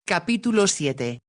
Capítulo 7.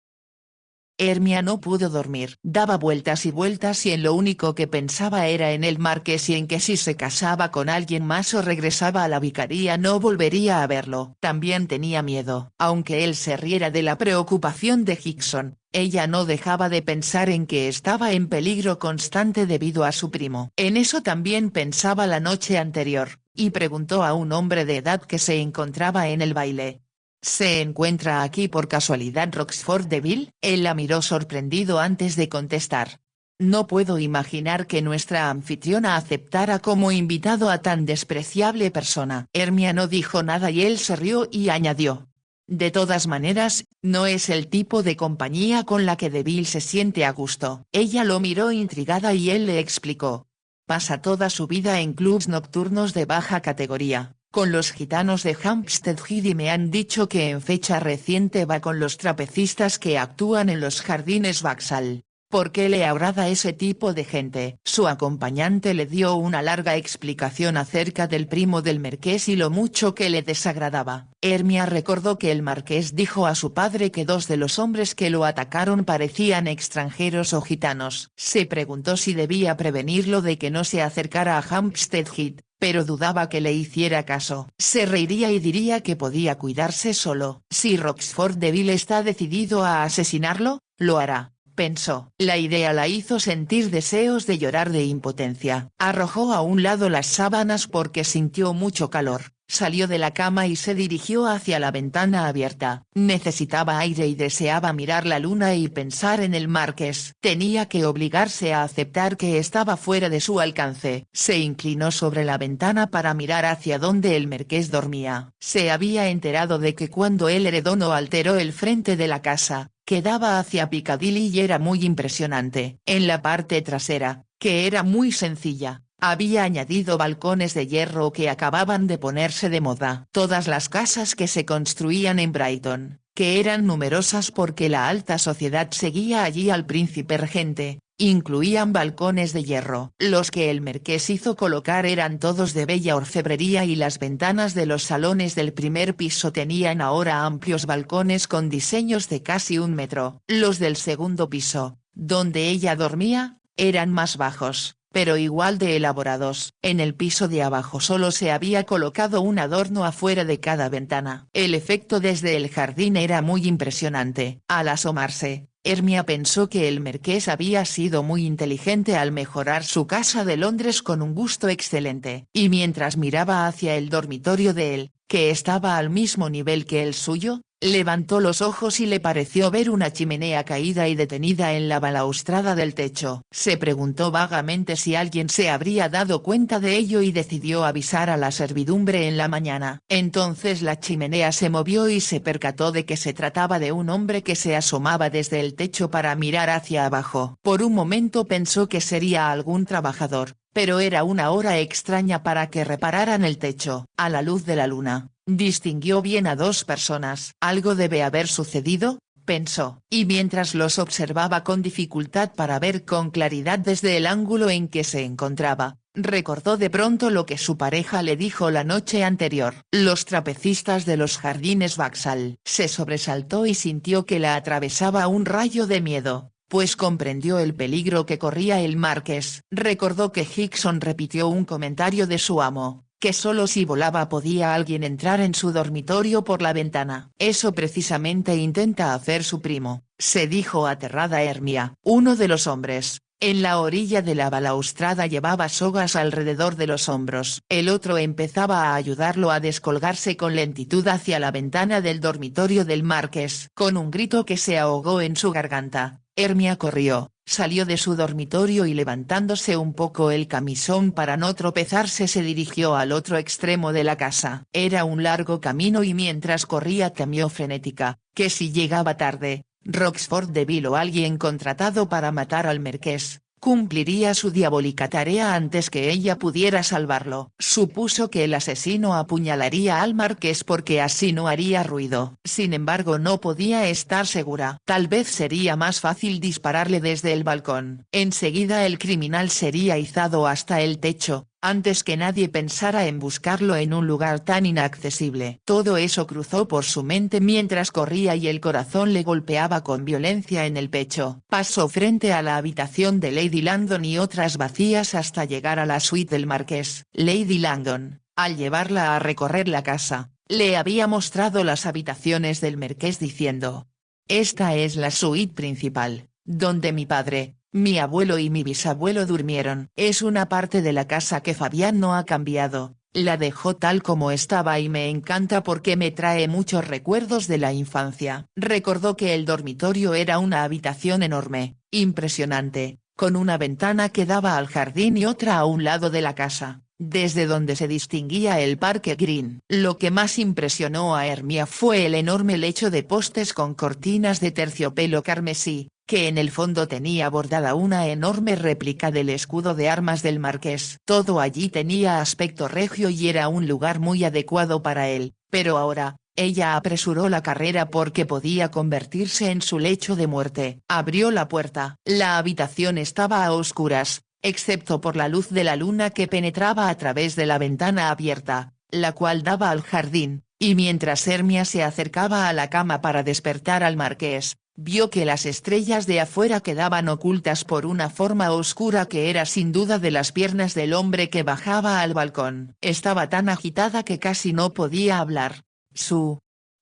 Hermia no pudo dormir. Daba vueltas y vueltas y en lo único que pensaba era en el marqués y en que si se casaba con alguien más o regresaba a la vicaría no volvería a verlo. También tenía miedo. Aunque él se riera de la preocupación de Hickson, ella no dejaba de pensar en que estaba en peligro constante debido a su primo. En eso también pensaba la noche anterior, y preguntó a un hombre de edad que se encontraba en el baile. ¿Se encuentra aquí por casualidad Roxford Deville? Él la miró sorprendido antes de contestar. No puedo imaginar que nuestra anfitriona aceptara como invitado a tan despreciable persona. Hermia no dijo nada y él se rió y añadió. De todas maneras, no es el tipo de compañía con la que Deville se siente a gusto. Ella lo miró intrigada y él le explicó. Pasa toda su vida en clubs nocturnos de baja categoría, con los gitanos de Hampstead Heath y me han dicho que en fecha reciente va con los trapecistas que actúan en los jardines Vauxhall. ¿Por qué le agrada ese tipo de gente? Su acompañante le dio una larga explicación acerca del primo del marqués y lo mucho que le desagradaba. Hermia recordó que el marqués dijo a su padre que dos de los hombres que lo atacaron parecían extranjeros o gitanos. Se preguntó si debía prevenirlo de que no se acercara a Hampstead Heath, pero dudaba que le hiciera caso. Se reiría y diría que podía cuidarse solo. Si Roxford Deville está decidido a asesinarlo, lo hará, pensó. La idea la hizo sentir deseos de llorar de impotencia. Arrojó a un lado las sábanas porque sintió mucho calor. Salió de la cama y se dirigió hacia la ventana abierta. Necesitaba aire y deseaba mirar la luna y pensar en el marqués. Tenía que obligarse a aceptar que estaba fuera de su alcance. Se inclinó sobre la ventana para mirar hacia donde el marqués dormía. Se había enterado de que cuando el heredono alteró el frente de la casa, que daba hacia Piccadilly y era muy impresionante. En la parte trasera, que era muy sencilla, había añadido balcones de hierro que acababan de ponerse de moda. Todas las casas que se construían en Brighton, que eran numerosas porque la alta sociedad seguía allí al príncipe regente, incluían balcones de hierro. Los que el marqués hizo colocar eran todos de bella orfebrería y las ventanas de los salones del primer piso tenían ahora amplios balcones con diseños de casi 1 metro. Los del segundo piso, donde ella dormía, eran más bajos, pero igual de elaborados. En el piso de abajo solo se había colocado un adorno afuera de cada ventana. El efecto desde el jardín era muy impresionante. Al asomarse, Hermia pensó que el marqués había sido muy inteligente al mejorar su casa de Londres con un gusto excelente. Y mientras miraba hacia el dormitorio de él, que estaba al mismo nivel que el suyo, levantó los ojos y le pareció ver una chimenea caída y detenida en la balaustrada del techo. Se preguntó vagamente si alguien se habría dado cuenta de ello y decidió avisar a la servidumbre en la mañana. Entonces la chimenea se movió y se percató de que se trataba de un hombre que se asomaba desde el techo para mirar hacia abajo. Por un momento pensó que sería algún trabajador, pero era una hora extraña para que repararan el techo. A la luz de la luna, distinguió bien a dos personas. Algo debe haber sucedido, pensó, y mientras los observaba con dificultad para ver con claridad desde el ángulo en que se encontraba, recordó de pronto lo que su pareja le dijo la noche anterior. Los trapecistas de los jardines Vauxhall. Se sobresaltó y sintió que la atravesaba un rayo de miedo, pues comprendió el peligro que corría el marqués. Recordó que Hickson repitió un comentario de su amo, que solo si volaba podía alguien entrar en su dormitorio por la ventana. Eso precisamente intenta hacer su primo, se dijo aterrada Hermia. Uno de los hombres, en la orilla de la balaustrada llevaba sogas alrededor de los hombros. El otro empezaba a ayudarlo a descolgarse con lentitud hacia la ventana del dormitorio del marqués. Con un grito que se ahogó en su garganta, Hermia corrió, salió de su dormitorio y levantándose un poco el camisón para no tropezarse se dirigió al otro extremo de la casa. Era un largo camino y mientras corría temió frenética, que si llegaba tarde, Roxford Deville o alguien contratado para matar al marqués, cumpliría su diabólica tarea antes que ella pudiera salvarlo. Supuso que el asesino apuñalaría al marqués porque así no haría ruido. Sin embargo no podía estar segura. Tal vez sería más fácil dispararle desde el balcón. Enseguida el criminal sería izado hasta el techo, antes que nadie pensara en buscarlo en un lugar tan inaccesible. Todo eso cruzó por su mente mientras corría y el corazón le golpeaba con violencia en el pecho. Pasó frente a la habitación de Lady Langdon y otras vacías hasta llegar a la suite del marqués. Lady Langdon, al llevarla a recorrer la casa, le había mostrado las habitaciones del marqués diciendo: «Esta es la suite principal, donde mi padre, mi abuelo y mi bisabuelo durmieron. Es una parte de la casa que Fabián no ha cambiado, la dejó tal como estaba y me encanta porque me trae muchos recuerdos de la infancia». Recordó que el dormitorio era una habitación enorme, impresionante, con una ventana que daba al jardín y otra a un lado de la casa, desde donde se distinguía el Parque Green. Lo que más impresionó a Hermia fue el enorme lecho de postes con cortinas de terciopelo carmesí, que en el fondo tenía bordada una enorme réplica del escudo de armas del marqués. Todo allí tenía aspecto regio y era un lugar muy adecuado para él, pero ahora, ella apresuró la carrera porque podía convertirse en su lecho de muerte. Abrió la puerta. La habitación estaba a oscuras, excepto por la luz de la luna que penetraba a través de la ventana abierta, la cual daba al jardín, y mientras Hermia se acercaba a la cama para despertar al marqués, vio que las estrellas de afuera quedaban ocultas por una forma oscura que era sin duda de las piernas del hombre que bajaba al balcón. Estaba tan agitada que casi no podía hablar.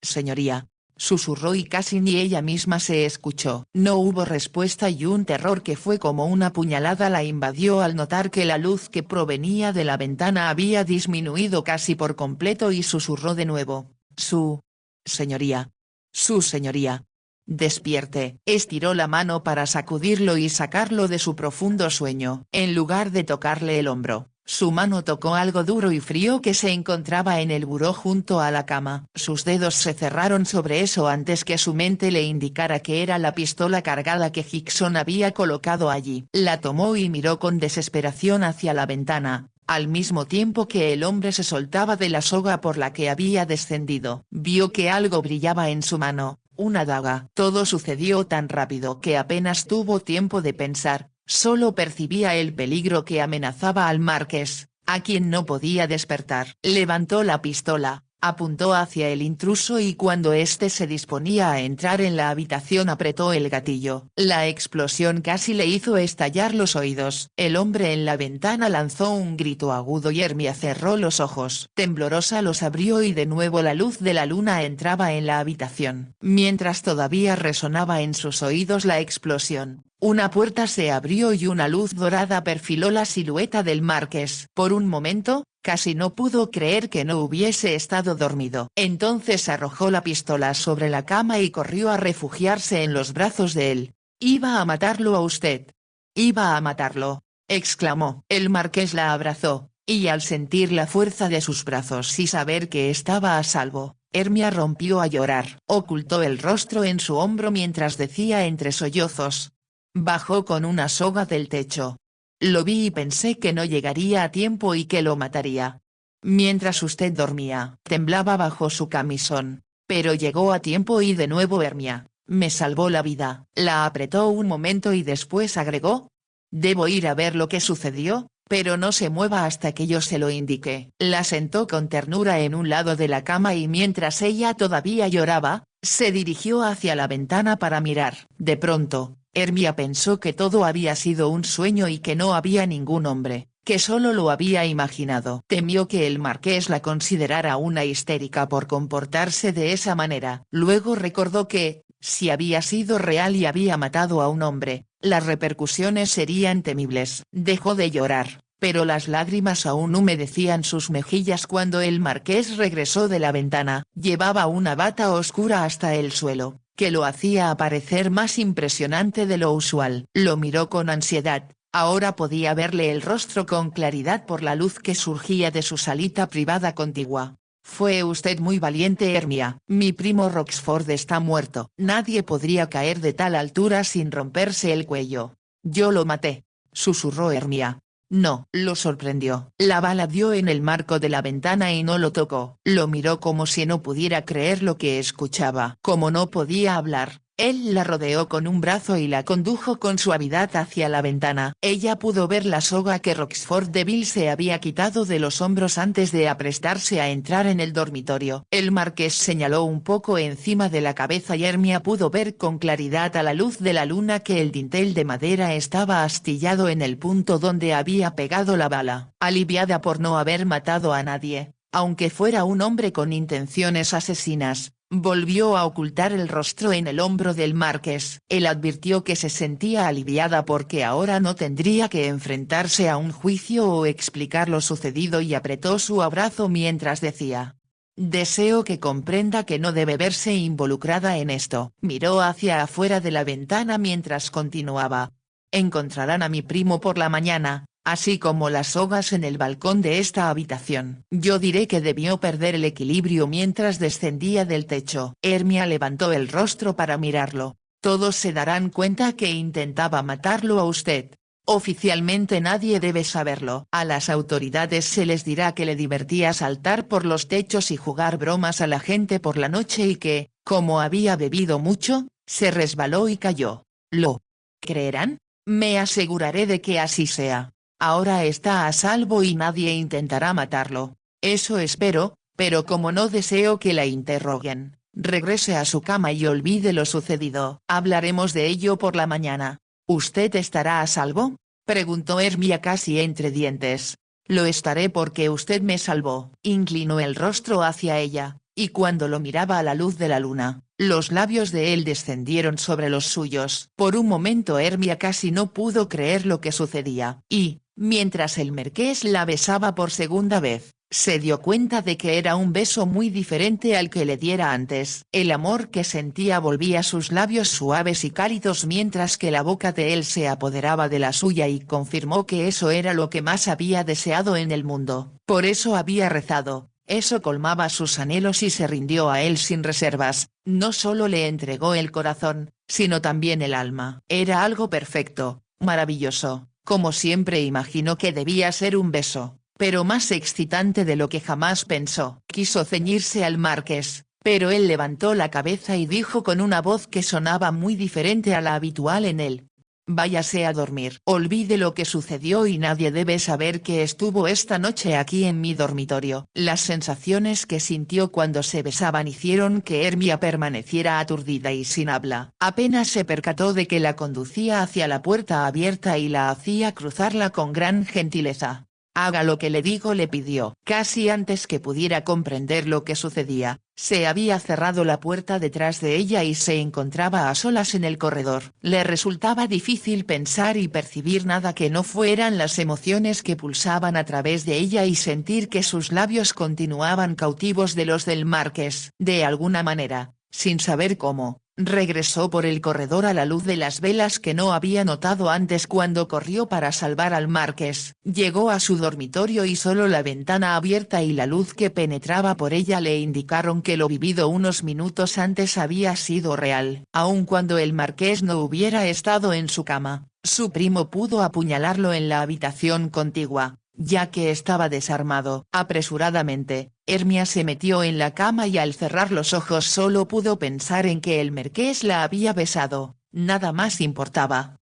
Señoría, susurró y casi ni ella misma se escuchó. No hubo respuesta y un terror que fue como una puñalada la invadió al notar que la luz que provenía de la ventana había disminuido casi por completo y susurró de nuevo: señoría. Señoría. Despierte. Estiró la mano para sacudirlo y sacarlo de su profundo sueño. En lugar de tocarle el hombro, su mano tocó algo duro y frío que se encontraba en el buró junto a la cama. Sus dedos se cerraron sobre eso antes que su mente le indicara que era la pistola cargada que Hickson había colocado allí. La tomó y miró con desesperación hacia la ventana, al mismo tiempo que el hombre se soltaba de la soga por la que había descendido. Vio que algo brillaba en su mano, una daga. Todo sucedió tan rápido que apenas tuvo tiempo de pensar, solo percibía el peligro que amenazaba al marqués, a quien no podía despertar. Levantó la pistola, apuntó hacia el intruso y cuando éste se disponía a entrar en la habitación apretó el gatillo. La explosión casi le hizo estallar los oídos. El hombre en la ventana lanzó un grito agudo y Hermia cerró los ojos. Temblorosa los abrió y de nuevo la luz de la luna entraba en la habitación. Mientras todavía resonaba en sus oídos la explosión, una puerta se abrió y una luz dorada perfiló la silueta del marqués. Por un momento, casi no pudo creer que no hubiese estado dormido. Entonces arrojó la pistola sobre la cama y corrió a refugiarse en los brazos de él. «Iba a matarlo a usted. Iba a matarlo», exclamó. El marqués la abrazó, y al sentir la fuerza de sus brazos y saber que estaba a salvo, Hermia rompió a llorar. Ocultó el rostro en su hombro mientras decía entre sollozos: «Bajó con una soga del techo. Lo vi y pensé que no llegaría a tiempo y que lo mataría. Mientras usted dormía». Temblaba bajo su camisón, pero llegó a tiempo y de nuevo Hermia, «me salvó la vida». La apretó un momento y después agregó: «Debo ir a ver lo que sucedió, pero no se mueva hasta que yo se lo indique». La sentó con ternura en un lado de la cama y mientras ella todavía lloraba, se dirigió hacia la ventana para mirar. De pronto, Hermia pensó que todo había sido un sueño y que no había ningún hombre, que solo lo había imaginado. Temió que el marqués la considerara una histérica por comportarse de esa manera. Luego recordó que, si había sido real y había matado a un hombre, las repercusiones serían temibles. Dejó de llorar, pero las lágrimas aún humedecían sus mejillas cuando el marqués regresó de la ventana. Llevaba una bata oscura hasta el suelo, que lo hacía aparecer más impresionante de lo usual. Lo miró con ansiedad. Ahora podía verle el rostro con claridad por la luz que surgía de su salita privada contigua. «Fue usted muy valiente, Hermia. Mi primo Roxford está muerto. Nadie podría caer de tal altura sin romperse el cuello. Yo lo maté», susurró Hermia. No. Lo sorprendió. La bala dio en el marco de la ventana y no lo tocó. Lo miró como si no pudiera creer lo que escuchaba. Como no podía hablar, Él la rodeó con un brazo y la condujo con suavidad hacia la ventana. Ella pudo ver la soga que Roxford Deville se había quitado de los hombros antes de aprestarse a entrar en el dormitorio. El marqués señaló un poco encima de la cabeza y Hermia pudo ver con claridad a la luz de la luna que el dintel de madera estaba astillado en el punto donde había pegado la bala. Aliviada por no haber matado a nadie, aunque fuera un hombre con intenciones asesinas, volvió a ocultar el rostro en el hombro del marqués. Él advirtió que se sentía aliviada porque ahora no tendría que enfrentarse a un juicio o explicar lo sucedido y apretó su abrazo mientras decía: «Deseo que comprenda que no debe verse involucrada en esto». Miró hacia afuera de la ventana mientras continuaba: «Encontrarán a mi primo por la mañana, así como las sogas en el balcón de esta habitación». Yo diré que debió perder el equilibrio mientras descendía del techo. Hermia levantó el rostro para mirarlo. «Todos se darán cuenta que intentaba matarlo a usted. Oficialmente nadie debe saberlo. A las autoridades se les dirá que le divertía saltar por los techos y jugar bromas a la gente por la noche y que, como había bebido mucho, se resbaló y cayó. ¿Lo creerán? Me aseguraré de que así sea. Ahora está a salvo y nadie intentará matarlo. Eso espero, pero como no deseo que la interroguen, regrese a su cama y olvide lo sucedido. Hablaremos de ello por la mañana». «¿Usted estará a salvo?», preguntó Hermia casi entre dientes. «Lo estaré porque usted me salvó». Inclinó el rostro hacia ella, y cuando lo miraba a la luz de la luna, los labios de él descendieron sobre los suyos. Por un momento Hermia casi no pudo creer lo que sucedía, y, mientras el marqués la besaba por segunda vez, se dio cuenta de que era un beso muy diferente al que le diera antes. El amor que sentía volvía sus labios suaves y cálidos mientras que la boca de él se apoderaba de la suya y confirmó que eso era lo que más había deseado en el mundo. Por eso había rezado, eso colmaba sus anhelos y se rindió a él sin reservas. No solo le entregó el corazón, sino también el alma. Era algo perfecto, maravilloso, como siempre imaginó que debía ser un beso, pero más excitante de lo que jamás pensó. Quiso ceñirse al marqués, pero él levantó la cabeza y dijo con una voz que sonaba muy diferente a la habitual en él: «Váyase a dormir. Olvide lo que sucedió y nadie debe saber que estuvo esta noche aquí en mi dormitorio». Las sensaciones que sintió cuando se besaban hicieron que Hermia permaneciera aturdida y sin habla. Apenas se percató de que la conducía hacia la puerta abierta y la hacía cruzarla con gran gentileza. «Haga lo que le digo», le pidió. Casi antes que pudiera comprender lo que sucedía, se había cerrado la puerta detrás de ella y se encontraba a solas en el corredor. Le resultaba difícil pensar y percibir nada que no fueran las emociones que pulsaban a través de ella y sentir que sus labios continuaban cautivos de los del marqués. De alguna manera, sin saber cómo, regresó por el corredor a la luz de las velas que no había notado antes cuando corrió para salvar al marqués. Llegó a su dormitorio y solo la ventana abierta y la luz que penetraba por ella le indicaron que lo vivido unos minutos antes había sido real. Aun cuando el marqués no hubiera estado en su cama, su primo pudo apuñalarlo en la habitación contigua, ya que estaba desarmado. Apresuradamente, Hermia se metió en la cama y al cerrar los ojos solo pudo pensar en que el marqués la había besado, nada más importaba.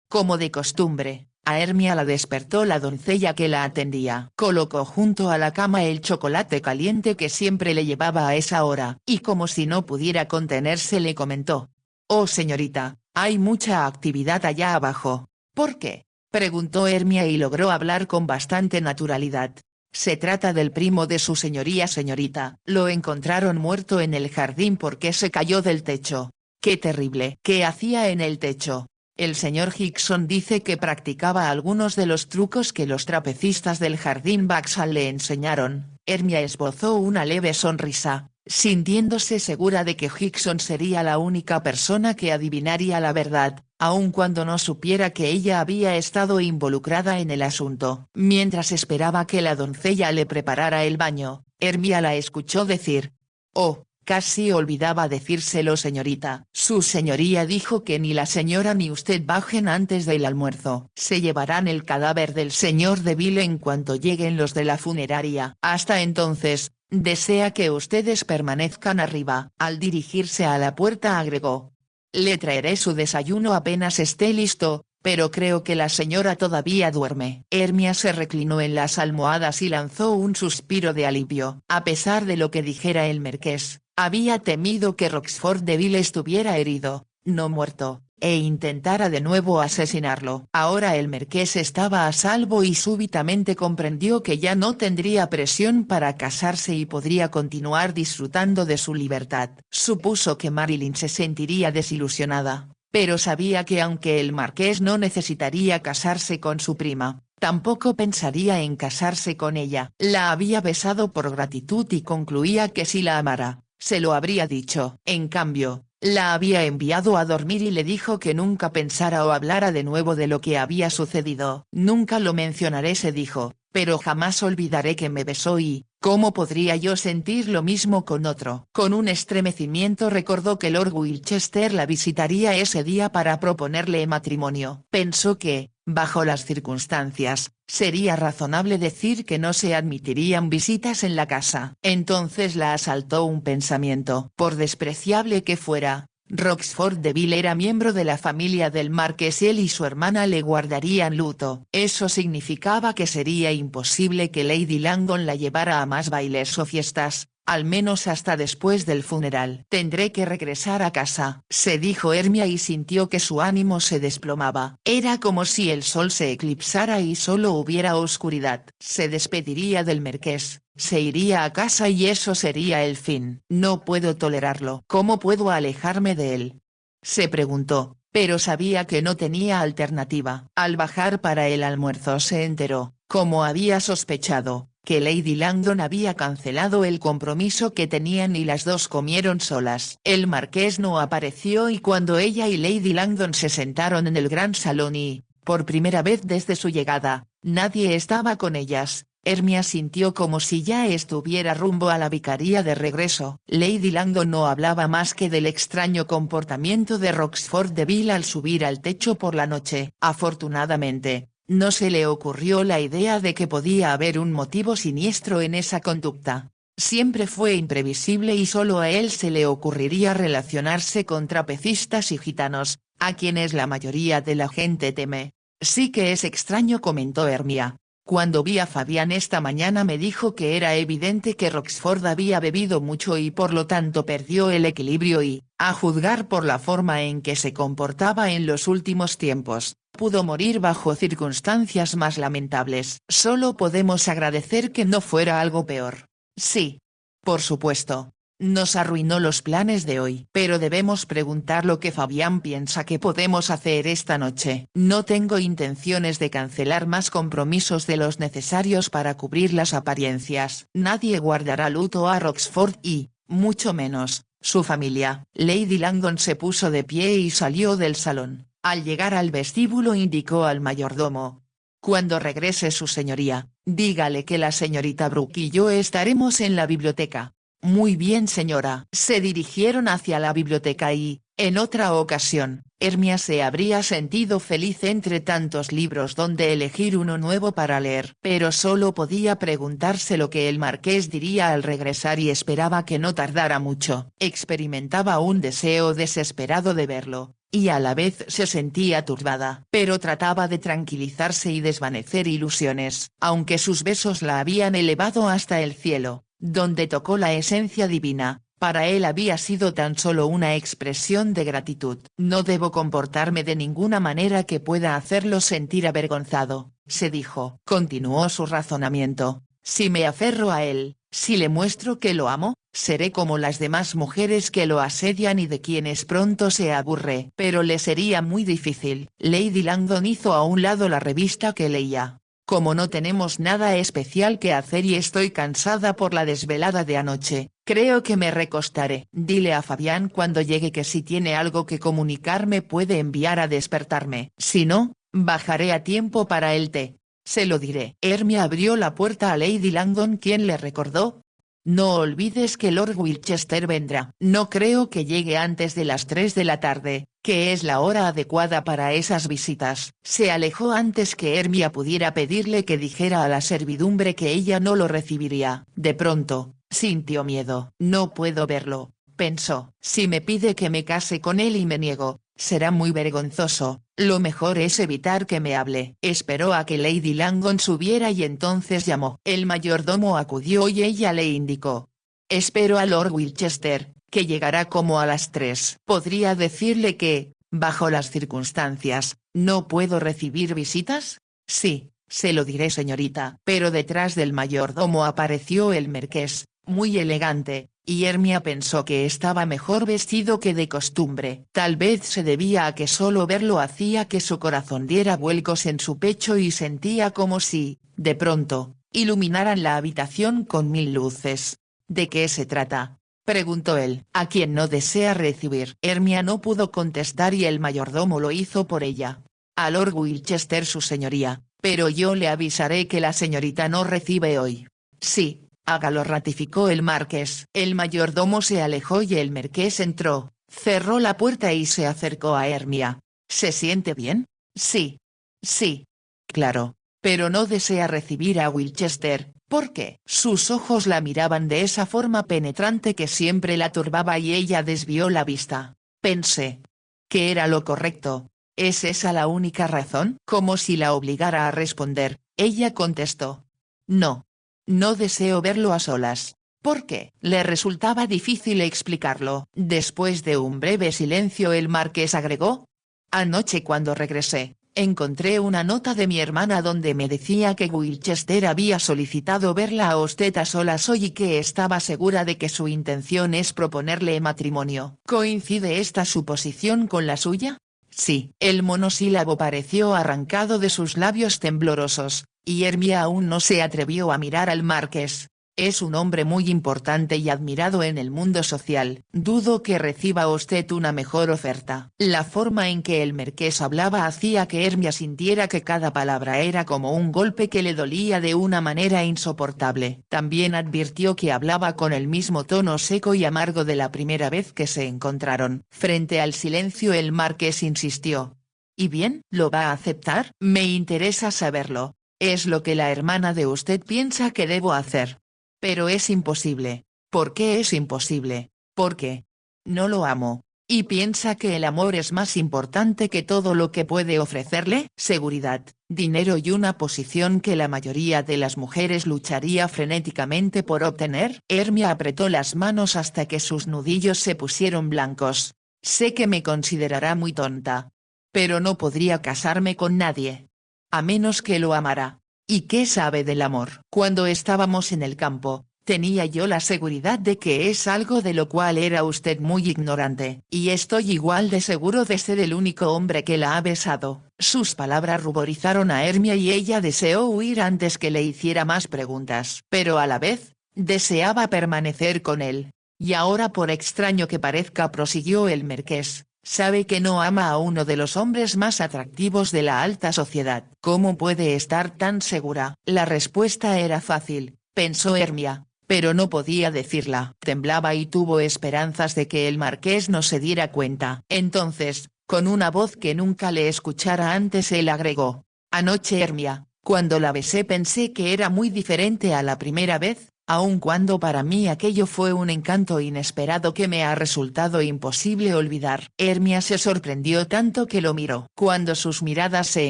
Como de costumbre, a Hermia la despertó la doncella que la atendía. Colocó junto a la cama el chocolate caliente que siempre le llevaba a esa hora, y como si no pudiera contenerse le comentó: «Oh señorita, hay mucha actividad allá abajo». «¿Por qué?», preguntó Hermia y logró hablar con bastante naturalidad. «Se trata del primo de su señoría, señorita. Lo encontraron muerto en el jardín porque se cayó del techo». «¡Qué terrible!». «¿Qué hacía en el techo?». «El señor Hickson dice que practicaba algunos de los trucos que los trapecistas del jardín Vauxhall le enseñaron». Hermia esbozó una leve sonrisa, sintiéndose segura de que Hickson sería la única persona que adivinaría la verdad, aun cuando no supiera que ella había estado involucrada en el asunto. Mientras esperaba que la doncella le preparara el baño, Hermia la escuchó decir: «Oh, casi olvidaba decírselo, señorita. Su señoría dijo que ni la señora ni usted bajen antes del almuerzo. Se llevarán el cadáver del señor Deville en cuanto lleguen los de la funeraria. Hasta entonces, desea que ustedes permanezcan arriba». Al dirigirse a la puerta agregó: Le traeré su desayuno apenas esté listo, pero creo que la señora todavía duerme. Hermia se reclinó en las almohadas y lanzó un suspiro de alivio. A pesar de lo que dijera el marqués, había temido que Roxford Deville estuviera herido, no muerto, e intentara de nuevo asesinarlo. Ahora el marqués estaba a salvo y súbitamente comprendió que ya no tendría presión para casarse y podría continuar disfrutando de su libertad. Supuso que Marilyn se sentiría desilusionada, pero sabía que aunque el marqués no necesitaría casarse con su prima, tampoco pensaría en casarse con ella. La había besado por gratitud y concluía que si la amara, se lo habría dicho. En cambio, la había enviado a dormir y le dijo que nunca pensara o hablara de nuevo de lo que había sucedido. Nunca lo mencionaré, se dijo, pero jamás olvidaré que me besó y, ¿cómo podría yo sentir lo mismo con otro? Con un estremecimiento recordó que Lord Wilchester la visitaría ese día para proponerle matrimonio. Pensó que, bajo las circunstancias, sería razonable decir que no se admitirían visitas en la casa. Entonces la asaltó un pensamiento. Por despreciable que fuera, Roxford Deville era miembro de la familia del marqués y él y su hermana le guardarían luto. Eso significaba que sería imposible que Lady Langdon la llevara a más bailes o fiestas, al menos hasta después del funeral. Tendré que regresar a casa, se dijo Hermia y sintió que su ánimo se desplomaba. Era como si el sol se eclipsara y solo hubiera oscuridad. Se despediría del marqués, se iría a casa y eso sería el fin. No puedo tolerarlo. ¿Cómo puedo alejarme de él?, se preguntó, pero sabía que no tenía alternativa. Al bajar para el almuerzo se enteró, como había sospechado, que Lady Langdon había cancelado el compromiso que tenían y las dos comieron solas. El marqués no apareció y cuando ella y Lady Langdon se sentaron en el gran salón y, por primera vez desde su llegada, nadie estaba con ellas, Hermia sintió como si ya estuviera rumbo a la vicaría de regreso. Lady Langdon no hablaba más que del extraño comportamiento de Roxford Deville al subir al techo por la noche. Afortunadamente, no se le ocurrió la idea de que podía haber un motivo siniestro en esa conducta. Siempre fue imprevisible y solo a él se le ocurriría relacionarse con trapecistas y gitanos, a quienes la mayoría de la gente teme. Sí que es extraño, comentó Hermia. Cuando vi a Fabián esta mañana me dijo que era evidente que Roxford había bebido mucho y por lo tanto perdió el equilibrio y, a juzgar por la forma en que se comportaba en los últimos tiempos, pudo morir bajo circunstancias más lamentables. Solo podemos agradecer que no fuera algo peor. Sí. Por supuesto. Nos arruinó los planes de hoy. Pero debemos preguntar lo que Fabián piensa que podemos hacer esta noche. No tengo intenciones de cancelar más compromisos de los necesarios para cubrir las apariencias. Nadie guardará luto a Roxford y, mucho menos, su familia. Lady Langdon se puso de pie y salió del salón. Al llegar al vestíbulo indicó al mayordomo: cuando regrese su señoría, dígale que la señorita Brooke y yo estaremos en la biblioteca. Muy bien, señora. Se dirigieron hacia la biblioteca y, en otra ocasión, Hermia se habría sentido feliz entre tantos libros donde elegir uno nuevo para leer. Pero solo podía preguntarse lo que el marqués diría al regresar y esperaba que no tardara mucho. Experimentaba un deseo desesperado de verlo, y a la vez se sentía turbada. Pero trataba de tranquilizarse y desvanecer ilusiones. Aunque sus besos la habían elevado hasta el cielo, donde tocó la esencia divina, para él había sido tan solo una expresión de gratitud. No debo comportarme de ninguna manera que pueda hacerlo sentir avergonzado, se dijo. Continuó su razonamiento. Si me aferro a él, si le muestro que lo amo, seré como las demás mujeres que lo asedian y de quienes pronto se aburre. Pero le sería muy difícil. Lady Langdon hizo a un lado la revista que leía. Como no tenemos nada especial que hacer y estoy cansada por la desvelada de anoche, creo que me recostaré. Dile a Fabián cuando llegue que si tiene algo que comunicarme puede enviar a despertarme. Si no, bajaré a tiempo para el té. Se lo diré. Hermia abrió la puerta a Lady Langdon, quien le recordó: no olvides que Lord Wilchester vendrá. No creo que llegue antes de las 3 de la tarde, que es la hora adecuada para esas visitas. Se alejó antes que Hermia pudiera pedirle que dijera a la servidumbre que ella no lo recibiría. De pronto, sintió miedo. No puedo verlo, pensó. Si me pide que me case con él y me niego, será muy vergonzoso, lo mejor es evitar que me hable. Esperó a que Lady Langdon subiera y entonces llamó. El mayordomo acudió y ella le indicó: «Espero a Lord Winchester, que llegará como a las 3. ¿Podría decirle que, bajo las circunstancias, no puedo recibir visitas?» «Sí, se lo diré señorita». Pero detrás del mayordomo apareció el marqués, muy elegante, y Hermia pensó que estaba mejor vestido que de costumbre. Tal vez se debía a que solo verlo hacía que su corazón diera vuelcos en su pecho y sentía como si, de pronto, iluminaran la habitación con 1000 luces. «¿De qué se trata?», preguntó él. «¿A quién no desea recibir?». Hermia no pudo contestar y el mayordomo lo hizo por ella. «A Lord Winchester su señoría, pero yo le avisaré que la señorita no recibe hoy». «Sí, hágalo», ratificó el marqués. El mayordomo se alejó y el marqués entró, cerró la puerta y se acercó a Hermia. «¿Se siente bien?». «Sí. Sí. Claro. Pero no desea recibir a Winchester, ¿por qué?». Sus ojos la miraban de esa forma penetrante que siempre la turbaba y ella desvió la vista. Pensé que era lo correcto. ¿Es esa la única razón?». Como si la obligara a responder, ella contestó: «No. No deseo verlo a solas». ¿Por qué? Le resultaba difícil explicarlo. Después de un breve silencio el marqués agregó: «Anoche cuando regresé, encontré una nota de mi hermana donde me decía que Winchester había solicitado verla a usted a solas hoy y que estaba segura de que su intención es proponerle matrimonio». «¿Coincide esta suposición con la suya?». «Sí». El monosílabo pareció arrancado de sus labios temblorosos, y Hermia aún no se atrevió a mirar al marqués. «Es un hombre muy importante y admirado en el mundo social. Dudo que reciba usted una mejor oferta». La forma en que el marqués hablaba hacía que Hermia sintiera que cada palabra era como un golpe que le dolía de una manera insoportable. También advirtió que hablaba con el mismo tono seco y amargo de la primera vez que se encontraron. Frente al silencio el marqués insistió: «¿Y bien? ¿Lo va a aceptar?». «Me interesa saberlo. Es lo que la hermana de usted piensa que debo hacer». «Pero es imposible». «¿Por qué es imposible?». «Porque no lo amo, y piensa que el amor es más importante que todo lo que puede ofrecerle». «Seguridad, dinero y una posición que la mayoría de las mujeres lucharía frenéticamente por obtener». Hermia apretó las manos hasta que sus nudillos se pusieron blancos. «Sé que me considerará muy tonta. Pero no podría casarme con nadie. A menos que lo amara». «¿Y qué sabe del amor?». «Cuando estábamos en el campo, tenía yo la seguridad de que es algo de lo cual era usted muy ignorante. Y estoy igual de seguro de ser el único hombre que la ha besado». Sus palabras ruborizaron a Hermia y ella deseó huir antes que le hiciera más preguntas. Pero a la vez, deseaba permanecer con él. «Y ahora, por extraño que parezca», prosiguió el marqués, «sabe que no ama a uno de los hombres más atractivos de la alta sociedad». «¿Cómo puede estar tan segura?». La respuesta era fácil, pensó Hermia, pero no podía decirla. Temblaba y tuvo esperanzas de que el marqués no se diera cuenta. Entonces, con una voz que nunca le escuchara antes, él agregó: «Anoche, Hermia, cuando la besé pensé que era muy diferente a la primera vez, aun cuando para mí aquello fue un encanto inesperado que me ha resultado imposible olvidar». Hermia se sorprendió tanto que lo miró. Cuando sus miradas se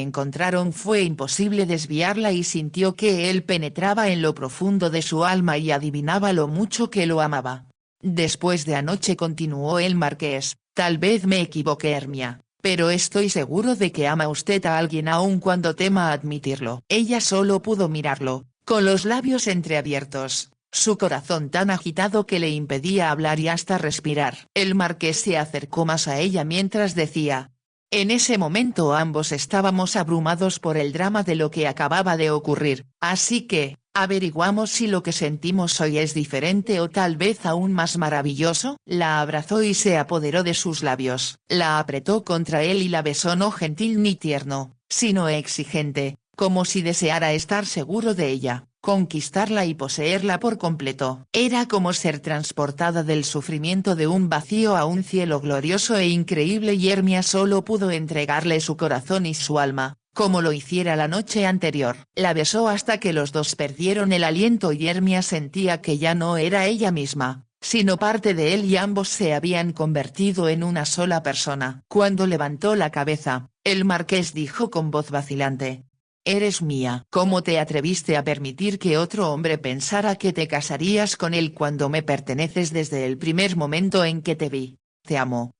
encontraron fue imposible desviarla y sintió que él penetraba en lo profundo de su alma y adivinaba lo mucho que lo amaba. «Después de anoche», continuó el marqués, «tal vez me equivoque, Hermia, pero estoy seguro de que ama usted a alguien aun cuando tema admitirlo». Ella solo pudo mirarlo, con los labios entreabiertos, su corazón tan agitado que le impedía hablar y hasta respirar. El marqués se acercó más a ella mientras decía. En ese momento ambos estábamos abrumados por el drama de lo que acababa de ocurrir, así que, averiguamos si lo que sentimos hoy es diferente o tal vez aún más maravilloso. La abrazó y se apoderó de sus labios. La apretó contra él y la besó, no gentil ni tierno, sino exigente, como si deseara estar seguro de ella, conquistarla y poseerla por completo. Era como ser transportada del sufrimiento de un vacío a un cielo glorioso e increíble, y Hermia solo pudo entregarle su corazón y su alma, como lo hiciera la noche anterior. La besó hasta que los dos perdieron el aliento y Hermia sentía que ya no era ella misma, sino parte de él y ambos se habían convertido en una sola persona. Cuando levantó la cabeza, el marqués dijo con voz vacilante: «Eres mía». «¿Cómo te atreviste a permitir que otro hombre pensara que te casarías con él cuando me perteneces desde el primer momento en que te vi? Te amo.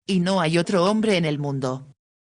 Y no hay otro hombre en el mundo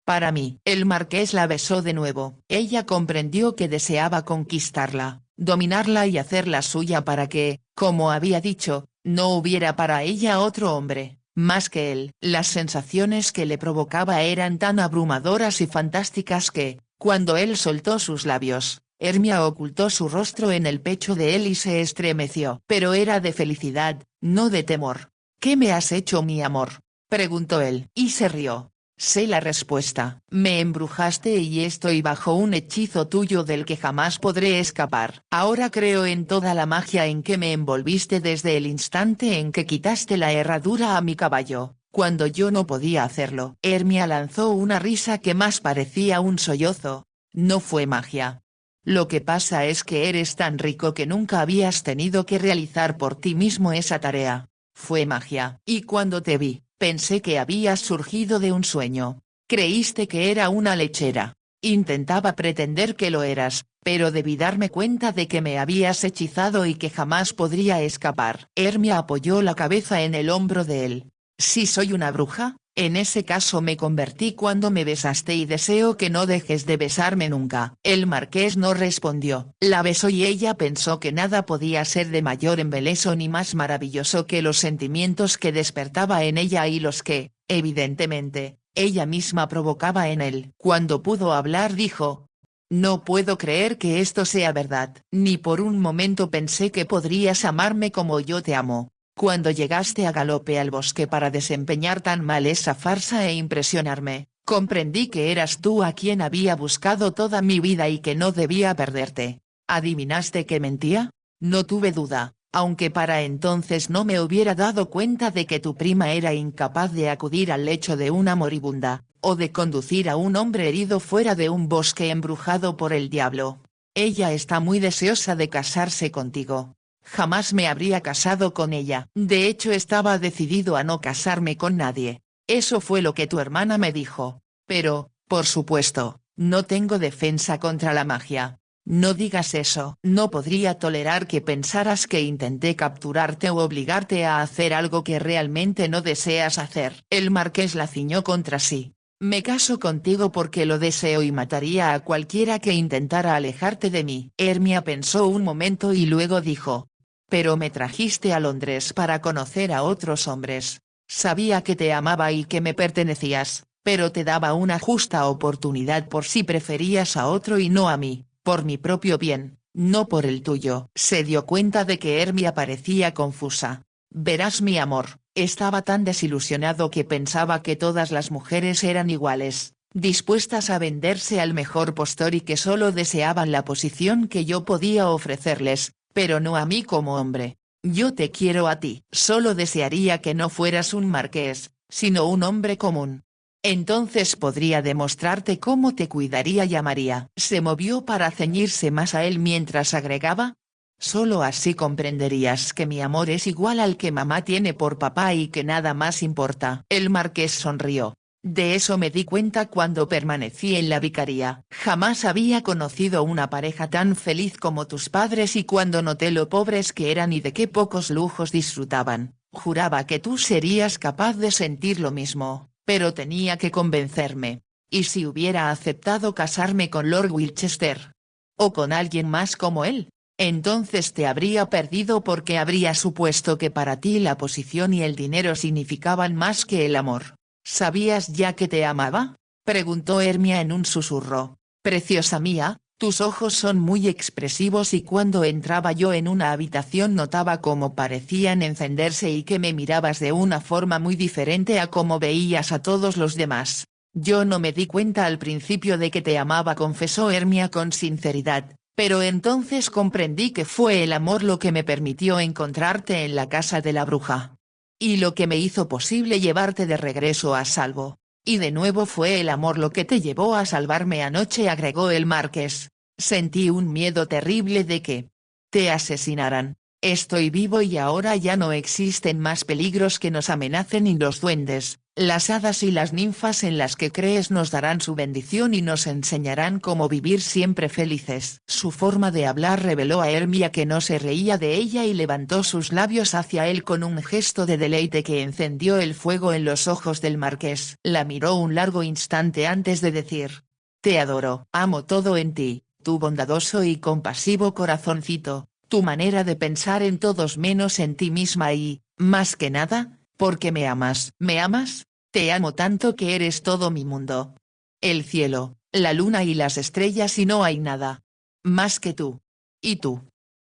para mí». El marqués la besó de nuevo. Ella comprendió que deseaba conquistarla, dominarla y hacerla suya para que, como había dicho, no hubiera para ella otro hombre más que él. Las sensaciones que le provocaba eran tan abrumadoras y fantásticas que, cuando él soltó sus labios, Hermia ocultó su rostro en el pecho de él y se estremeció. Pero era de felicidad, no de temor. «¿Qué me has hecho, mi amor?», preguntó él. Y se rió. «Sé la respuesta. Me embrujaste y estoy bajo un hechizo tuyo del que jamás podré escapar. Ahora creo en toda la magia en que me envolviste desde el instante en que quitaste la herradura a mi caballo, cuando yo no podía hacerlo». Hermia lanzó una risa que más parecía un sollozo. «No fue magia. Lo que pasa es que eres tan rico que nunca habías tenido que realizar por ti mismo esa tarea. Fue magia. Y cuando te vi, pensé que habías surgido de un sueño. Creíste que era una lechera. Intentaba pretender que lo eras, pero debí darme cuenta de que me habías hechizado y que jamás podría escapar». Hermia apoyó la cabeza en el hombro de él. «Si soy una bruja, en ese caso me convertí cuando me besaste y deseo que no dejes de besarme nunca». El marqués no respondió. La besó y ella pensó que nada podía ser de mayor embeleso ni más maravilloso que los sentimientos que despertaba en ella y los que, evidentemente, ella misma provocaba en él. Cuando pudo hablar dijo: «No puedo creer que esto sea verdad. Ni por un momento pensé que podrías amarme como yo te amo. Cuando llegaste a galope al bosque para desempeñar tan mal esa farsa e impresionarme, comprendí que eras tú a quien había buscado toda mi vida y que no debía perderte. ¿Adivinaste que mentía? No tuve duda, aunque para entonces no me hubiera dado cuenta de que tu prima era incapaz de acudir al lecho de una moribunda, o de conducir a un hombre herido fuera de un bosque embrujado por el diablo. Ella está muy deseosa de casarse contigo. Jamás me habría casado con ella. De hecho estaba decidido a no casarme con nadie. Eso fue lo que tu hermana me dijo. Pero, por supuesto, no tengo defensa contra la magia. No digas eso. No podría tolerar que pensaras que intenté capturarte o obligarte a hacer algo que realmente no deseas hacer». El marqués la ciñó contra sí. «Me caso contigo porque lo deseo y mataría a cualquiera que intentara alejarte de mí». Hermia pensó un momento y luego dijo: «Pero me trajiste a Londres para conocer a otros hombres. Sabía que te amaba y que me pertenecías, pero te daba una justa oportunidad por si preferías a otro y no a mí, por mi propio bien, no por el tuyo». Se dio cuenta de que Hermia parecía confusa. «Verás, mi amor, estaba tan desilusionado que pensaba que todas las mujeres eran iguales, dispuestas a venderse al mejor postor y que solo deseaban la posición que yo podía ofrecerles, pero no a mí como hombre. Yo te quiero a ti. Solo desearía que no fueras un marqués, sino un hombre común. Entonces podría demostrarte cómo te cuidaría y amaría». Se movió para ceñirse más a él mientras agregaba: «Solo así comprenderías que mi amor es igual al que mamá tiene por papá y que nada más importa». El marqués sonrió. «De eso me di cuenta cuando permanecí en la vicaría. Jamás había conocido una pareja tan feliz como tus padres y cuando noté lo pobres que eran y de qué pocos lujos disfrutaban, juraba que tú serías capaz de sentir lo mismo, pero tenía que convencerme. ¿Y si hubiera aceptado casarme con Lord Wilchester? ¿O con alguien más como él? Entonces te habría perdido porque habría supuesto que para ti la posición y el dinero significaban más que el amor». «¿Sabías ya que te amaba?», preguntó Hermia en un susurro. «Preciosa mía, tus ojos son muy expresivos y cuando entraba yo en una habitación notaba cómo parecían encenderse y que me mirabas de una forma muy diferente a cómo veías a todos los demás». «Yo no me di cuenta al principio de que te amaba», confesó Hermia con sinceridad, «pero entonces comprendí que fue el amor lo que me permitió encontrarte en la casa de la bruja. Y lo que me hizo posible llevarte de regreso a salvo. Y de nuevo fue el amor lo que te llevó a salvarme anoche», agregó el marqués. «Sentí un miedo terrible de que te asesinaran. Estoy vivo y ahora ya no existen más peligros que nos amenacen y los duendes, las hadas y las ninfas en las que crees nos darán su bendición y nos enseñarán cómo vivir siempre felices. Su forma de hablar reveló a Hermia que no se reía de ella y levantó sus labios hacia él con un gesto de deleite que encendió el fuego en los ojos del marqués. La miró un largo instante antes de decir: te adoro, amo todo en ti, tu bondadoso y compasivo corazoncito, tu manera de pensar en todos menos en ti misma y, más que nada, porque me amas. ¿Me amas? Te amo tanto que eres todo mi mundo. El cielo, la luna y las estrellas y no hay nada más que tú. Y tú.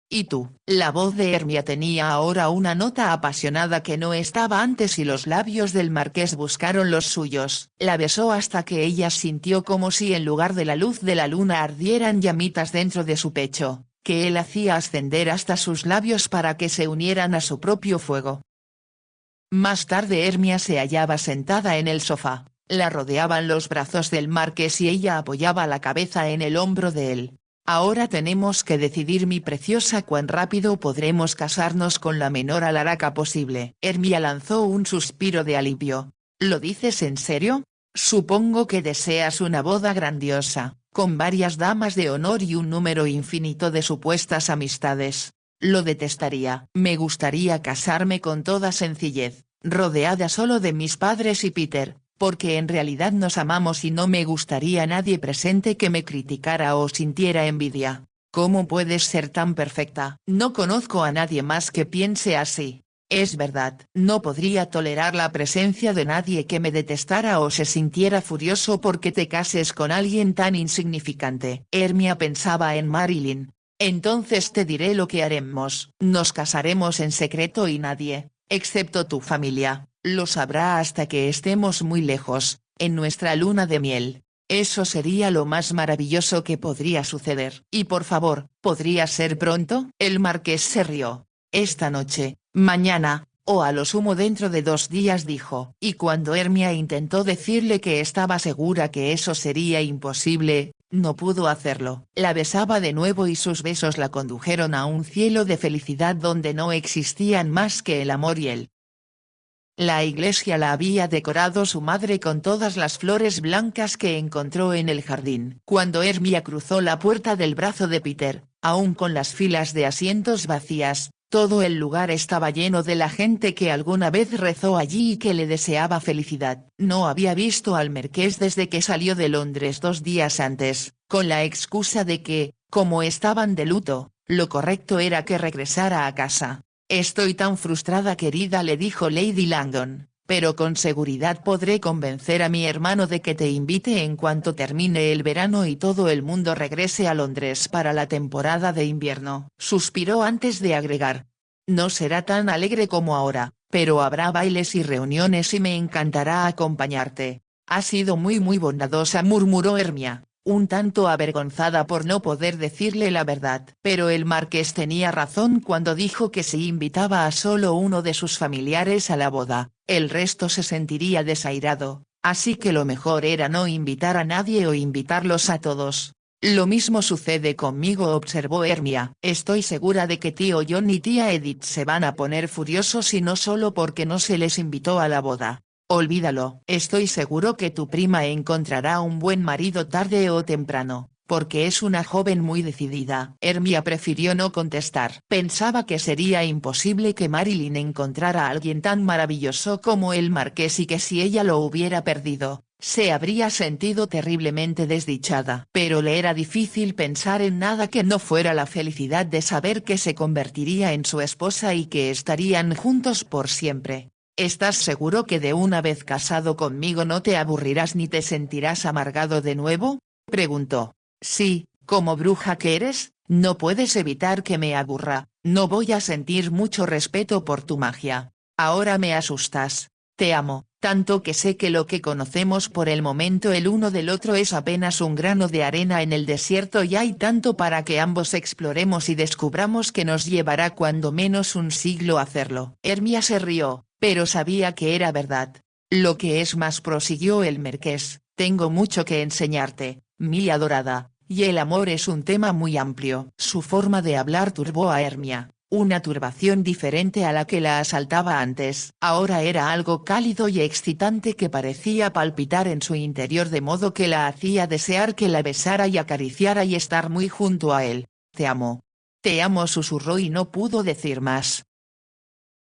Y tú. La voz de Hermia tenía ahora una nota apasionada que no estaba antes y los labios del marqués buscaron los suyos. La besó hasta que ella sintió como si en lugar de la luz de la luna ardieran llamitas dentro de su pecho, que él hacía ascender hasta sus labios para que se unieran a su propio fuego. Más tarde Hermia se hallaba sentada en el sofá, la rodeaban los brazos del marqués y ella apoyaba la cabeza en el hombro de él. Ahora tenemos que decidir, mi preciosa, cuán rápido podremos casarnos con la menor alaraca posible. Hermia lanzó un suspiro de alivio. ¿Lo dices en serio? Supongo que deseas una boda grandiosa, con varias damas de honor y un número infinito de supuestas amistades. Lo detestaría. Me gustaría casarme con toda sencillez, rodeada solo de mis padres y Peter, porque en realidad nos amamos y no me gustaría nadie presente que me criticara o sintiera envidia. ¿Cómo puedes ser tan perfecta? No conozco a nadie más que piense así. Es verdad. No podría tolerar la presencia de nadie que me detestara o se sintiera furioso porque te cases con alguien tan insignificante. Hermia pensaba en Marilyn. Entonces te diré lo que haremos. Nos casaremos en secreto y nadie, excepto tu familia, lo sabrá hasta que estemos muy lejos, en nuestra luna de miel. Eso sería lo más maravilloso que podría suceder. Y por favor, ¿podría ser pronto? El marqués se rió. Esta noche, mañana, o a lo sumo dentro de 2 días, dijo. Y cuando Hermia intentó decirle que estaba segura que eso sería imposible, no pudo hacerlo. La besaba de nuevo y sus besos la condujeron a un cielo de felicidad donde no existían más que el amor y él. La iglesia la había decorado su madre con todas las flores blancas que encontró en el jardín. Cuando Hermia cruzó la puerta del brazo de Peter, aún con las filas de asientos vacías, todo el lugar estaba lleno de la gente que alguna vez rezó allí y que le deseaba felicidad. No había visto al marqués desde que salió de Londres 2 días antes, con la excusa de que, como estaban de luto, lo correcto era que regresara a casa. Estoy tan frustrada, querida, le dijo Lady Langdon, pero con seguridad podré convencer a mi hermano de que te invite en cuanto termine el verano y todo el mundo regrese a Londres para la temporada de invierno. Suspiró antes de agregar: no será tan alegre como ahora, pero habrá bailes y reuniones y me encantará acompañarte. Ha sido muy bondadosa, murmuró Hermia, un tanto avergonzada por no poder decirle la verdad. Pero el marqués tenía razón cuando dijo que si invitaba a solo uno de sus familiares a la boda, el resto se sentiría desairado, así que lo mejor era no invitar a nadie o invitarlos a todos. Lo mismo sucede conmigo, observó Hermia. Estoy segura de que tío John y tía Edith se van a poner furiosos y no solo porque no se les invitó a la boda. Olvídalo. Estoy seguro que tu prima encontrará un buen marido tarde o temprano, porque es una joven muy decidida. Hermia prefirió no contestar. Pensaba que sería imposible que Marilyn encontrara a alguien tan maravilloso como el marqués y que si ella lo hubiera perdido, se habría sentido terriblemente desdichada. Pero le era difícil pensar en nada que no fuera la felicidad de saber que se convertiría en su esposa y que estarían juntos por siempre. ¿Estás seguro que de una vez casado conmigo no te aburrirás ni te sentirás amargado de nuevo? Preguntó. Sí, como bruja que eres, no puedes evitar que me aburra. No voy a sentir mucho respeto por tu magia. Ahora me asustas. Te amo, tanto que sé que lo que conocemos por el momento el uno del otro es apenas un grano de arena en el desierto y hay tanto para que ambos exploremos y descubramos que nos llevará cuando menos un siglo hacerlo. Hermia se rió, pero sabía que era verdad. Lo que es más, prosiguió el marqués, tengo mucho que enseñarte, mi adorada, y el amor es un tema muy amplio. Su forma de hablar turbó a Hermia. Una turbación diferente a la que la asaltaba antes. Ahora era algo cálido y excitante que parecía palpitar en su interior de modo que la hacía desear que la besara y acariciara y estar muy junto a él. Te amo. Te amo, susurró y no pudo decir más.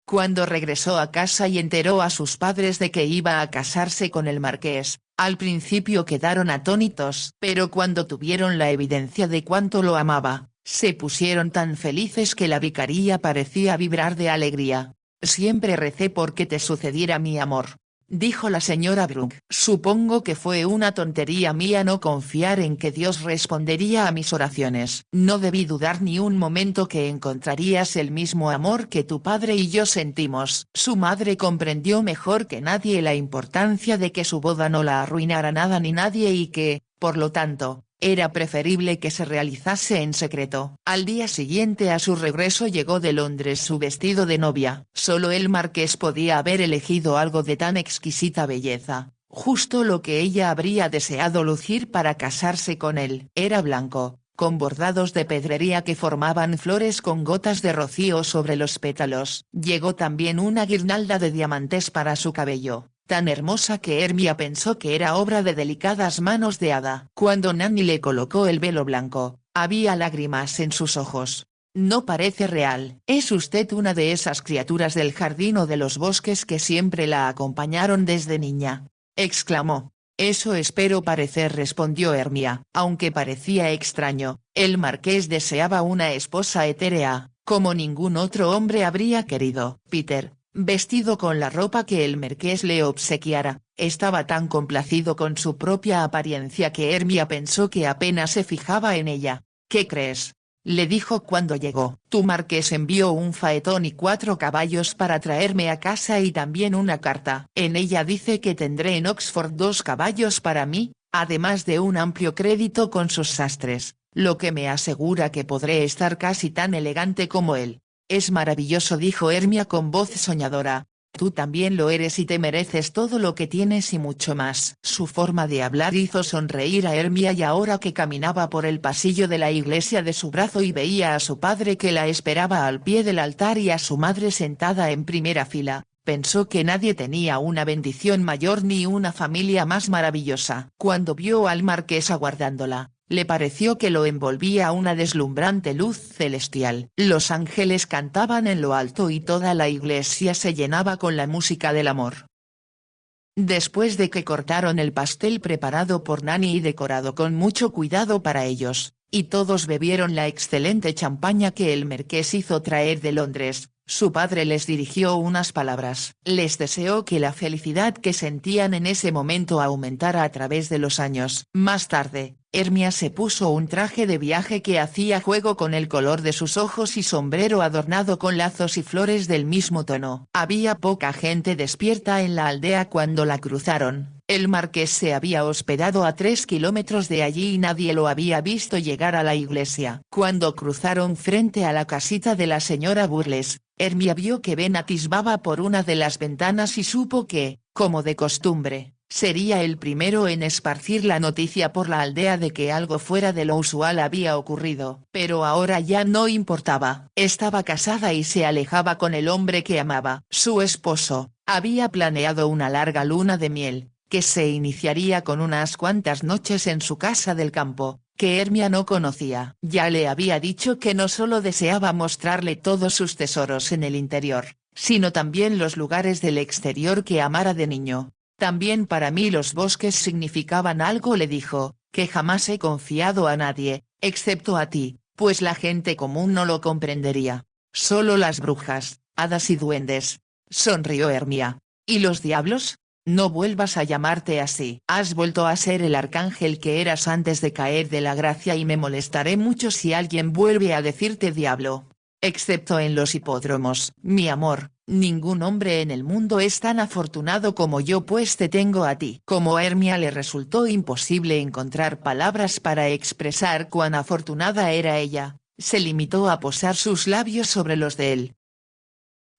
Cuando regresó a casa y enteró a sus padres de que iba a casarse con el marqués, al principio quedaron atónitos, pero cuando tuvieron la evidencia de cuánto lo amaba, se pusieron tan felices que la vicaría parecía vibrar de alegría. Siempre recé por que te sucediera mi amor, dijo la señora Brooke. Supongo que fue una tontería mía no confiar en que Dios respondería a mis oraciones. No debí dudar ni un momento que encontrarías el mismo amor que tu padre y yo sentimos. Su madre comprendió mejor que nadie la importancia de que su boda no la arruinara nada ni nadie y que, por lo tanto, era preferible que se realizase en secreto. Al día siguiente a su regreso llegó de Londres su vestido de novia. Solo el marqués podía haber elegido algo de tan exquisita belleza, justo lo que ella habría deseado lucir para casarse con él. Era blanco, con bordados de pedrería que formaban flores con gotas de rocío sobre los pétalos. Llegó también una guirnalda de diamantes para su cabello, tan hermosa que Hermia pensó que era obra de delicadas manos de hada. Cuando Nanny le colocó el velo blanco, había lágrimas en sus ojos. No parece real. ¿Es usted una de esas criaturas del jardín o de los bosques que siempre la acompañaron desde niña?, exclamó. Eso espero parecer, respondió Hermia. Aunque parecía extraño, el marqués deseaba una esposa etérea, como ningún otro hombre habría querido. Peter, vestido con la ropa que el marqués le obsequiara, estaba tan complacido con su propia apariencia que Hermia pensó que apenas se fijaba en ella. ¿Qué crees?, le dijo cuando llegó. Tu marqués envió un faetón y 4 caballos para traerme a casa y también una carta. En ella dice que tendré en Oxford 2 caballos para mí, además de un amplio crédito con sus sastres, lo que me asegura que podré estar casi tan elegante como él. Es maravilloso, dijo Hermia con voz soñadora. Tú también lo eres y te mereces todo lo que tienes y mucho más. Su forma de hablar hizo sonreír a Hermia y ahora que caminaba por el pasillo de la iglesia de su brazo y veía a su padre que la esperaba al pie del altar y a su madre sentada en primera fila, pensó que nadie tenía una bendición mayor ni una familia más maravillosa. Cuando vio al marqués aguardándola, le pareció que lo envolvía una deslumbrante luz celestial. Los ángeles cantaban en lo alto y toda la iglesia se llenaba con la música del amor. Después de que cortaron el pastel preparado por Nanny y decorado con mucho cuidado para ellos, y todos bebieron la excelente champaña que el marqués hizo traer de Londres, su padre les dirigió unas palabras. Les deseó que la felicidad que sentían en ese momento aumentara a través de los años. Más tarde, Hermia se puso un traje de viaje que hacía juego con el color de sus ojos y sombrero adornado con lazos y flores del mismo tono. Había poca gente despierta en la aldea cuando la cruzaron. El marqués se había hospedado a 3 kilómetros de allí y nadie lo había visto llegar a la iglesia. Cuando cruzaron frente a la casita de la señora Burles, Hermia vio que Ben atisbaba por una de las ventanas y supo que, como de costumbre, sería el primero en esparcir la noticia por la aldea de que algo fuera de lo usual había ocurrido. Pero ahora ya no importaba. Estaba casada y se alejaba con el hombre que amaba. Su esposo había planeado una larga luna de miel, que se iniciaría con unas cuantas noches en su casa del campo, que Hermia no conocía. Ya le había dicho que no solo deseaba mostrarle todos sus tesoros en el interior, sino también los lugares del exterior que amara de niño. También para mí los bosques significaban algo, le dijo, que jamás he confiado a nadie, excepto a ti, pues la gente común no lo comprendería. Solo las brujas, hadas y duendes. Sonrió Hermia. ¿Y los diablos? No vuelvas a llamarte así. Has vuelto a ser el arcángel que eras antes de caer de la gracia y me molestaré mucho si alguien vuelve a decirte diablo. Excepto en los hipódromos. Mi amor, ningún hombre en el mundo es tan afortunado como yo pues te tengo a ti. Como a Hermia le resultó imposible encontrar palabras para expresar cuán afortunada era ella, se limitó a posar sus labios sobre los de él.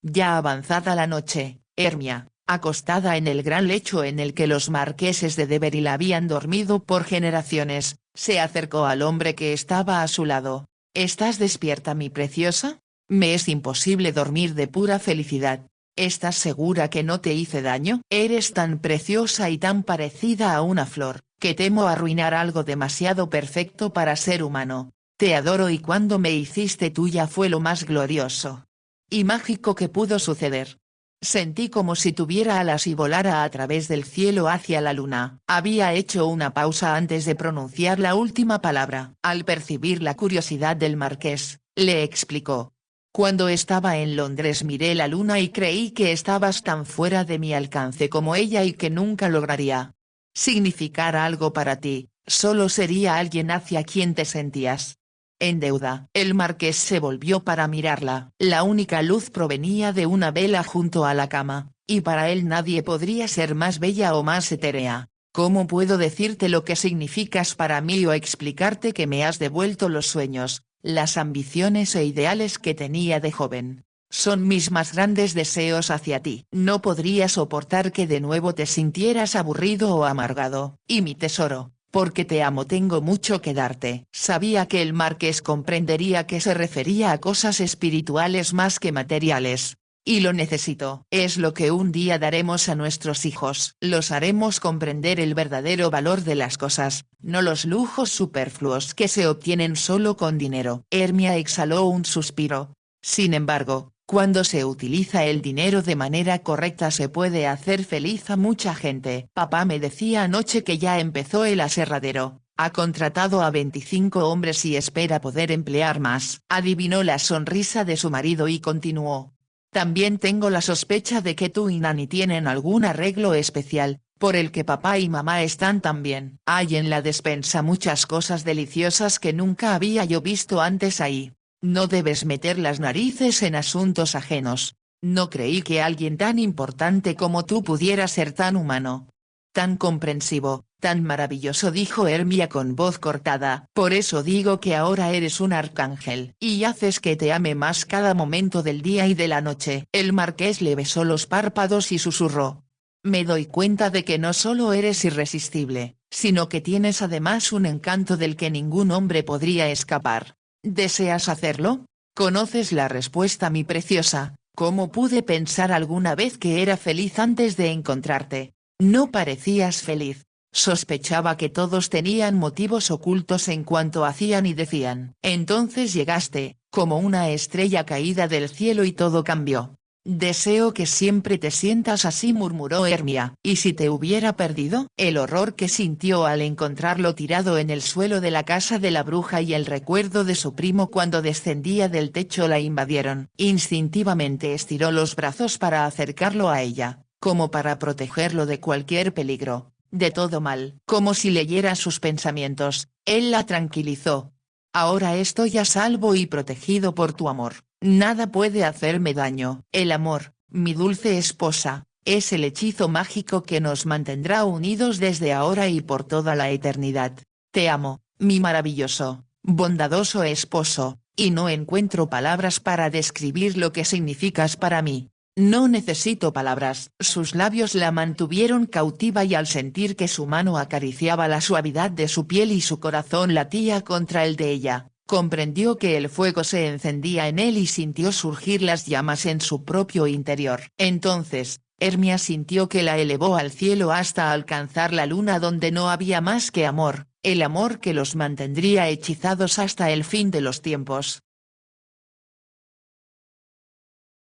Ya avanzada la noche, Hermia, acostada en el gran lecho en el que los marqueses de Deveril habían dormido por generaciones, se acercó al hombre que estaba a su lado. ¿Estás despierta, mi preciosa? Me es imposible dormir de pura felicidad. ¿Estás segura que no te hice daño? Eres tan preciosa y tan parecida a una flor, que temo arruinar algo demasiado perfecto para ser humano. Te adoro y cuando me hiciste tuya fue lo más glorioso y mágico que pudo suceder. Sentí como si tuviera alas y volara a través del cielo hacia la luna. Había hecho una pausa antes de pronunciar la última palabra. Al percibir la curiosidad del marqués, le explicó. Cuando estaba en Londres miré la luna y creí que estabas tan fuera de mi alcance como ella y que nunca lograría significar algo para ti, solo sería alguien hacia quien te sentías en deuda. El marqués se volvió para mirarla. La única luz provenía de una vela junto a la cama, y para él nadie podría ser más bella o más etérea. ¿Cómo puedo decirte lo que significas para mí o explicarte que me has devuelto los sueños, las ambiciones e ideales que tenía de joven? Son mis más grandes deseos hacia ti. No podría soportar que de nuevo te sintieras aburrido o amargado. Y mi tesoro, porque te amo tengo mucho que darte. Sabía que el marqués comprendería que se refería a cosas espirituales más que materiales. Y lo necesito. Es lo que un día daremos a nuestros hijos. Los haremos comprender el verdadero valor de las cosas, no los lujos superfluos que se obtienen solo con dinero. Hermia exhaló un suspiro. Sin embargo, cuando se utiliza el dinero de manera correcta se puede hacer feliz a mucha gente. Papá me decía anoche que ya empezó el aserradero, ha contratado a 25 hombres y espera poder emplear más. Adivinó la sonrisa de su marido y continuó. También tengo la sospecha de que tú y Nani tienen algún arreglo especial, por el que papá y mamá están tan bien. Hay en la despensa muchas cosas deliciosas que nunca había yo visto antes ahí. No debes meter las narices en asuntos ajenos. No creí que alguien tan importante como tú pudiera ser tan humano, tan comprensivo, tan maravilloso, dijo Hermia con voz cortada. Por eso digo que ahora eres un arcángel. Y haces que te ame más cada momento del día y de la noche. El marqués le besó los párpados y susurró. Me doy cuenta de que no solo eres irresistible, sino que tienes además un encanto del que ningún hombre podría escapar. ¿Deseas hacerlo? ¿Conoces la respuesta, mi preciosa? ¿Cómo pude pensar alguna vez que era feliz antes de encontrarte? No parecías feliz. Sospechaba que todos tenían motivos ocultos en cuanto hacían y decían. Entonces llegaste, como una estrella caída del cielo y todo cambió. Deseo que siempre te sientas así, murmuró Hermia. ¿Y si te hubiera perdido? El horror que sintió al encontrarlo tirado en el suelo de la casa de la bruja y el recuerdo de su primo cuando descendía del techo la invadieron. Instintivamente estiró los brazos para acercarlo a ella, como para protegerlo de cualquier peligro, de todo mal. Como si leyera sus pensamientos, él la tranquilizó. Ahora estoy a salvo y protegido por tu amor. Nada puede hacerme daño. El amor, mi dulce esposa, es el hechizo mágico que nos mantendrá unidos desde ahora y por toda la eternidad. Te amo, mi maravilloso, bondadoso esposo, y no encuentro palabras para describir lo que significas para mí. No necesito palabras. Sus labios la mantuvieron cautiva y al sentir que su mano acariciaba la suavidad de su piel y su corazón latía contra el de ella, comprendió que el fuego se encendía en él y sintió surgir las llamas en su propio interior. Entonces, Hermia sintió que la elevó al cielo hasta alcanzar la luna donde no había más que amor, el amor que los mantendría hechizados hasta el fin de los tiempos.